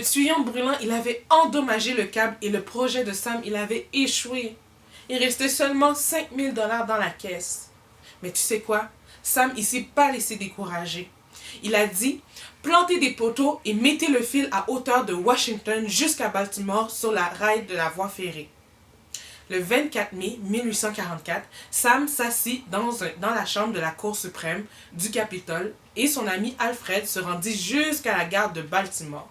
Le tuyau brûlant, il avait endommagé le câble et le projet de Sam, il avait échoué. Il restait seulement 5 000 $ dans la caisse. Mais tu sais quoi? Sam, il s'est pas laissé décourager. Il a dit, plantez des poteaux et mettez le fil à hauteur de Washington jusqu'à Baltimore sur la rail de la voie ferrée. Le 24 mai 1844, Sam s'assit dans la chambre de la Cour suprême du Capitole et son ami Alfred se rendit jusqu'à la gare de Baltimore.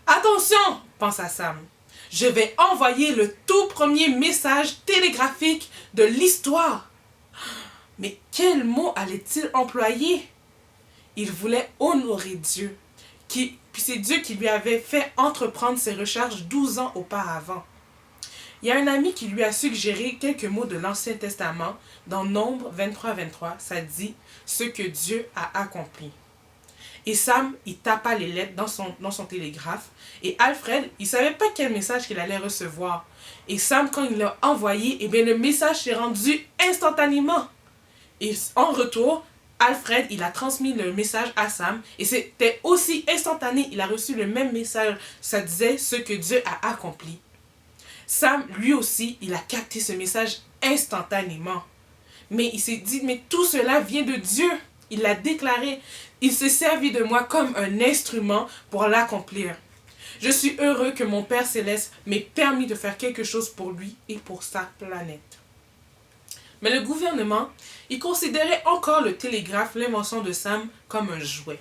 « Attention !» pensa Sam. « Je vais envoyer le tout premier message télégraphique de l'histoire. » Mais quel mot allait-il employer? Il voulait honorer Dieu. Puis c'est Dieu qui lui avait fait entreprendre ses recherches 12 ans auparavant. Il y a un ami qui lui a suggéré quelques mots de l'Ancien Testament. Dans Nombre 23-23, ça dit « ce que Dieu a accompli ». Et Sam, il tapa les lettres dans son télégraphe. Et Alfred, il ne savait pas quel message qu'il allait recevoir. Et Sam, quand il l'a envoyé, eh bien, le message s'est rendu instantanément. Et en retour, Alfred, il a transmis le message à Sam. Et c'était aussi instantané. Il a reçu le même message. Ça disait ce que Dieu a accompli. Sam, lui aussi, il a capté ce message instantanément. Mais il s'est dit, mais tout cela vient de Dieu. Il l'a déclaré. Il s'est servi de moi comme un instrument pour l'accomplir. Je suis heureux que mon Père Céleste m'ait permis de faire quelque chose pour lui et pour sa planète. Mais le gouvernement, il considérait encore le télégraphe, l'invention de Sam, comme un jouet.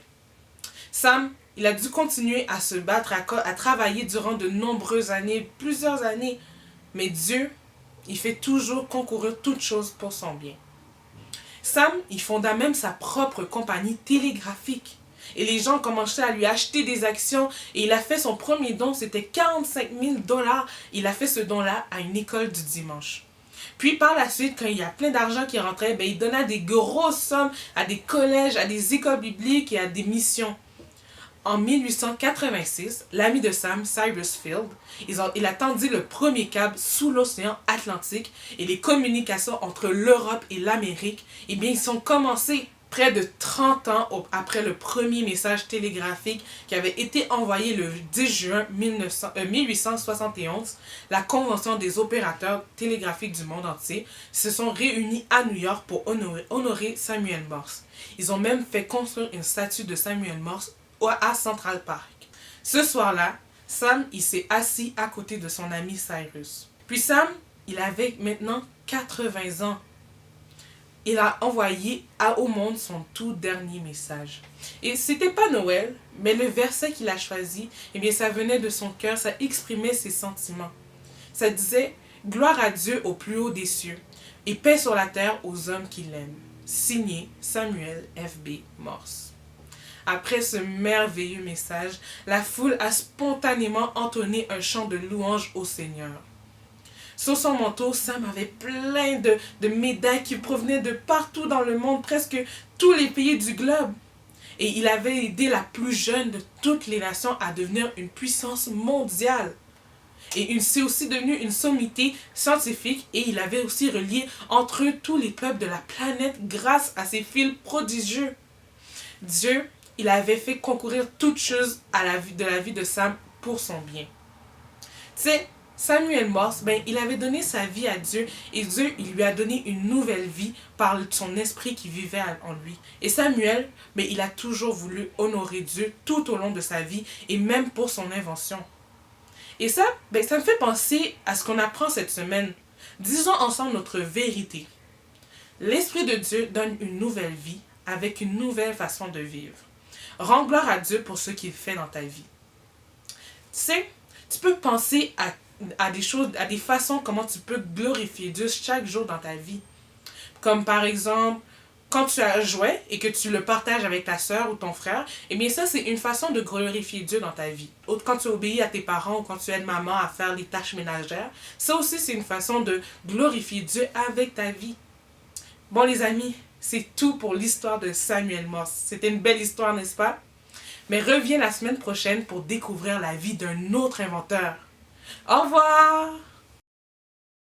Sam, il a dû continuer à se battre, à travailler durant de nombreuses années, plusieurs années. Mais Dieu, il fait toujours concourir toutes choses pour son bien. Sam, il fonda même sa propre compagnie télégraphique. Et les gens commençaient à lui acheter des actions. Et il a fait son premier don, c'était 45 000 $. Il a fait ce don-là à une école du dimanche. Puis par la suite, quand il y a plein d'argent qui rentrait, il donna des grosses sommes à des collèges, à des écoles bibliques et à des missions. En 1886, l'ami de Sam, Cyrus Field, il a tendu le premier câble sous l'océan Atlantique et les communications entre l'Europe et l'Amérique, eh bien, ils sont commencés près de 30 ans après le premier message télégraphique qui avait été envoyé le 10 juin 1871. La Convention des opérateurs télégraphiques du monde entier se sont réunis à New York pour honorer Samuel Morse. Ils ont même fait construire une statue de Samuel Morse à Central Park. Ce soir-là, Sam, il s'est assis à côté de son ami Cyrus. Puis Sam, il avait maintenant 80 ans. Il a envoyé au monde son tout dernier message. Et c'était pas Noël, mais le verset qu'il a choisi, eh bien, ça venait de son cœur, ça exprimait ses sentiments. Ça disait « Gloire à Dieu au plus haut des cieux, et paix sur la terre aux hommes qui l'aiment. » Signé Samuel F.B. Morse. Après ce merveilleux message, la foule a spontanément entonné un chant de louange au Seigneur. Sur son manteau, Sam avait plein de médailles qui provenaient de partout dans le monde, presque tous les pays du globe. Et il avait aidé la plus jeune de toutes les nations à devenir une puissance mondiale. Et c'est aussi devenu une sommité scientifique et il avait aussi relié entre eux tous les peuples de la planète grâce à ses fils prodigieux. Dieu, il avait fait concourir toutes choses de la vie de Sam pour son bien. Tu sais, Samuel Morse, il avait donné sa vie à Dieu et Dieu, il lui a donné une nouvelle vie par son esprit qui vivait en lui. Et Samuel, il a toujours voulu honorer Dieu tout au long de sa vie et même pour son invention. Et ça, ça me fait penser à ce qu'on apprend cette semaine. Disons ensemble notre vérité. L'Esprit de Dieu donne une nouvelle vie avec une nouvelle façon de vivre. Rends gloire à Dieu pour ce qu'il fait dans ta vie. Tu sais, tu peux penser à des choses, à des façons comment tu peux glorifier Dieu chaque jour dans ta vie. Comme par exemple, quand tu as un jouet et que tu le partages avec ta soeur ou ton frère, eh bien ça c'est une façon de glorifier Dieu dans ta vie. Quand tu obéis à tes parents ou quand tu aides maman à faire les tâches ménagères, ça aussi c'est une façon de glorifier Dieu avec ta vie. Bon les amis, c'est tout pour l'histoire de Samuel Morse. C'était une belle histoire, n'est-ce pas? Mais reviens la semaine prochaine pour découvrir la vie d'un autre inventeur. Au revoir!